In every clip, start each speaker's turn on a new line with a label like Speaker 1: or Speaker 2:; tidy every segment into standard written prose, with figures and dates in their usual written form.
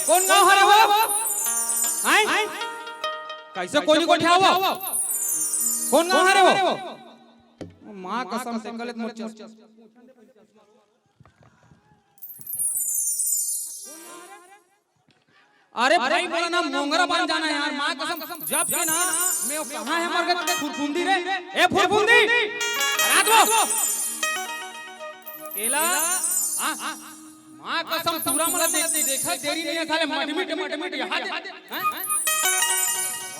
Speaker 1: कौन गाँव हरे हो? हैं? कैसे कोली को ठेवा? कौन गाँव हरे हो? माँ कसम से गलत मोर्चा। अरे भाई मेरा नाम मोंगरा बांध जाना है यार, माँ कसम जब के ना मैं कहाँ है मर गए फुरफुंदी रे, ए फुरफुंदी रात को एला माँ कसम पूरा मला देखा देरी नहीं है साले मटमिट यहाँ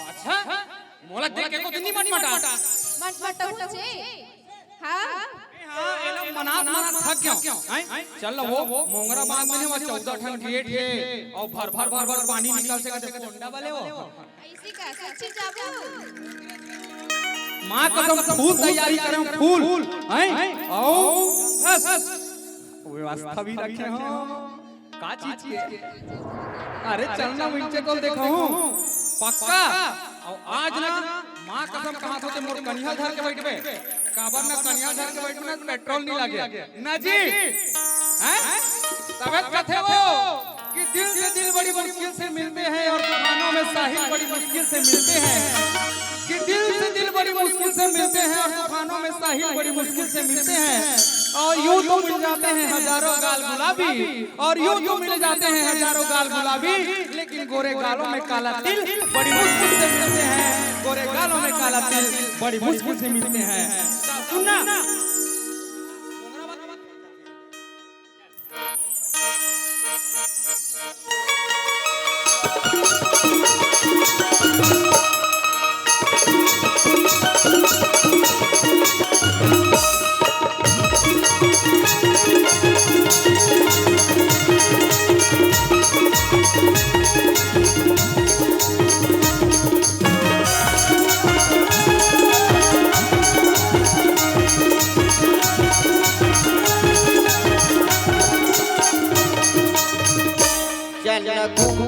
Speaker 1: अच्छा मोला देख के को दिन नहीं मटमटा
Speaker 2: होचे हाँ
Speaker 1: एला मना थक क्यों चल वो मोंगरा बांध में वो 14 ठन गेट है और भर पानी निकल से कहते कोंडा वाले वो
Speaker 2: ऐसी का सच्ची जाबू
Speaker 1: मां कसम फूल तैयारी कर रहे हूं फूल हैं आओ बस व्यवस्था भी रखे हो का चीज के अरे चलना विंचे को देखो पक्का और आज ना मां कसम कहां होते मोर कन्या धर के बैठबे काबर ना कन्या धर के बैठबे ना पेट्रोल नहीं लागे ना जी हैं तबत कथे वो कि दिल से दिल बड़ी मुश्किल से मिलते हैं और तूफानों में साहिल बड़ी मुश्किल से मिलते हैं कि दिल से दिल बड़ी मुश्किल से मिलते हैं और तूफानों में साहिल बड़ी मुश्किल से मिलते हैं और यूं तो मिल जाते हैं हजारों गाल गुलाबी और यूं तो मिल जाते हैं हजारों गाल गुलाबी लेकिन गोरे गालों में काला तिल बड़ी मुश्किल से मिलते हैं गोरे गालों में काला तिल बड़ी मुश्किल से मिलते हैं सुनना
Speaker 3: चल घूम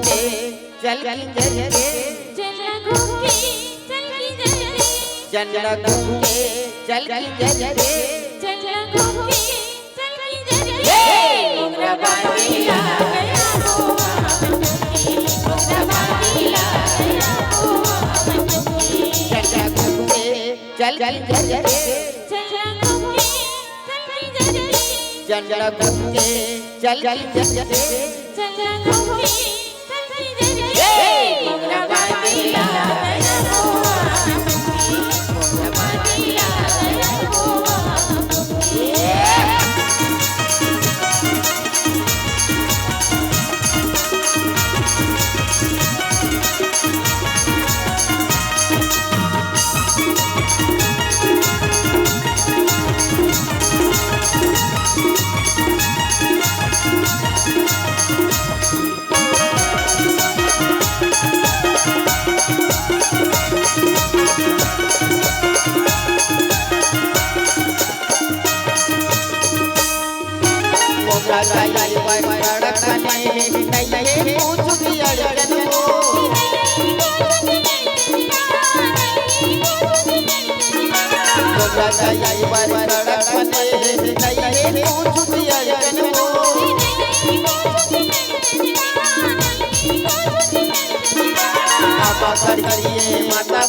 Speaker 3: माता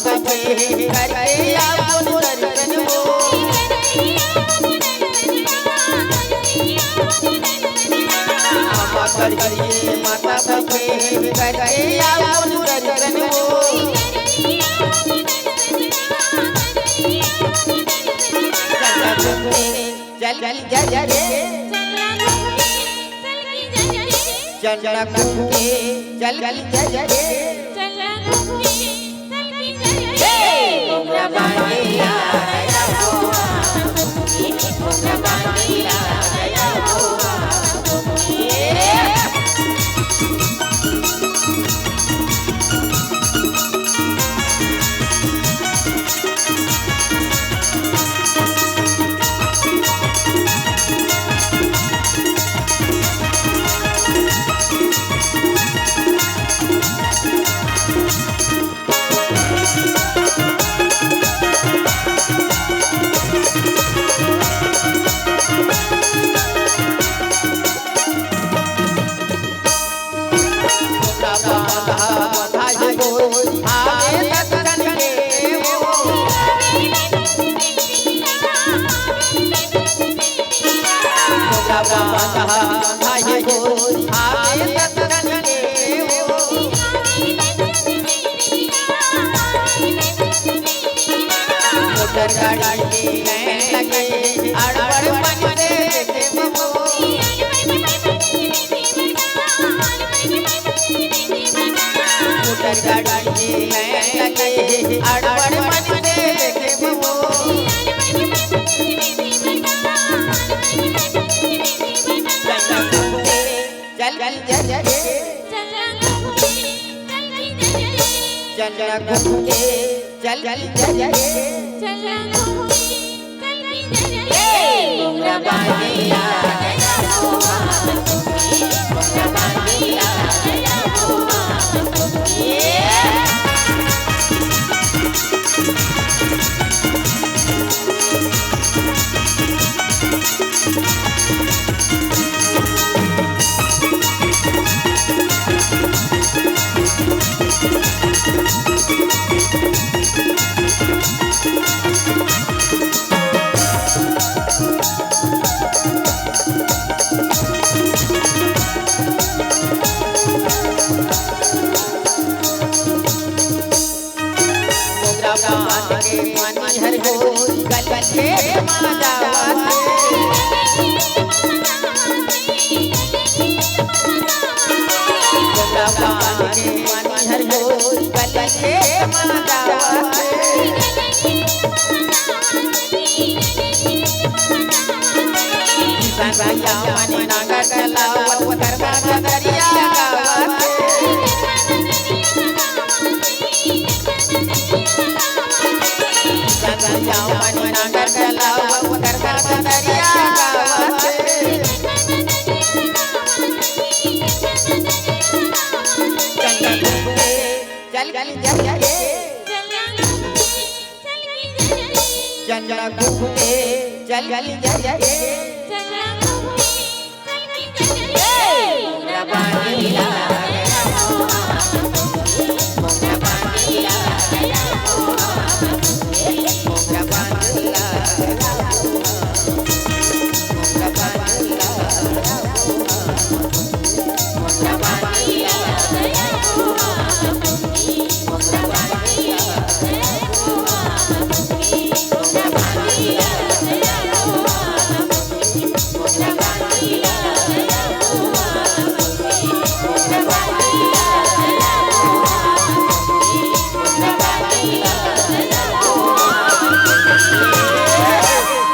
Speaker 3: भाई गोरी आवे दर्शन के हो मोटर गाड़ी में लगे अड़बड़ मन देखे बबो मोटर गाड़ी में लगे अड़बड़ मन देखे बबो चल चल चल चल घूम के चल चल चल घूमरा बांधिया घूमरा बांधिया पानी हर गो गल के माजावा पानी हर गो गल के माजावा संगया मन नागा चलावा करवा दरिया गावा संगया मन नागा चलावा करवा दरिया गावा चल चल चल चल घूम के चल चल चल